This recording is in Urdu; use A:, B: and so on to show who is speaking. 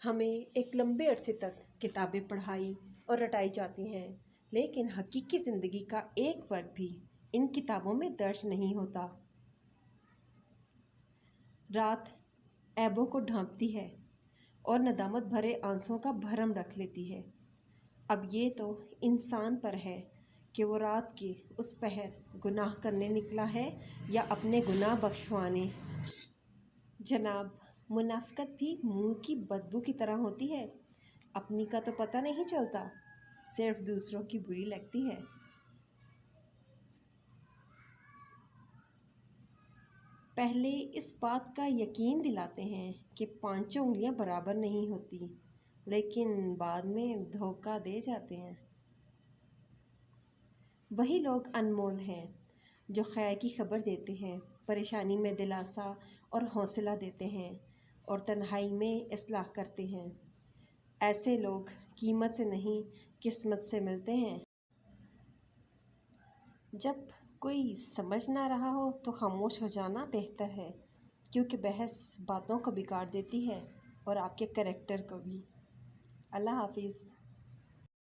A: ہمیں ایک لمبے عرصے تک کتابیں پڑھائی اور رٹائی جاتی ہیں، لیکن حقیقی زندگی کا ایک ورق بھی ان کتابوں میں درج نہیں ہوتا۔ رات عیبوں کو ڈھانپتی ہے اور ندامت بھرے آنسوؤں کا بھرم رکھ لیتی ہے۔ اب یہ تو انسان پر ہے کہ وہ رات کے اس پہر گناہ کرنے نکلا ہے یا اپنے گناہ بخشوانے۔ جناب، منافقت بھی منہ کی بدبو کی طرح ہوتی ہے، اپنی کا تو پتہ نہیں چلتا، صرف دوسروں کی بری لگتی ہے۔ پہلے اس بات کا یقین دلاتے ہیں کہ پانچوں انگلیاں برابر نہیں ہوتی، لیکن بعد میں دھوکہ دے جاتے ہیں۔ وہی لوگ انمول ہیں جو خیر کی خبر دیتے ہیں، پریشانی میں دلاسا اور حوصلہ دیتے ہیں اور تنہائی میں اصلاح کرتے ہیں۔ ایسے لوگ قیمت سے نہیں قسمت سے ملتے ہیں۔ جب کوئی سمجھ نہ رہا ہو تو خاموش ہو جانا بہتر ہے، کیونکہ بحث باتوں کو بگاڑ دیتی ہے اور آپ کے کریکٹر کو بھی۔ اللہ حافظ۔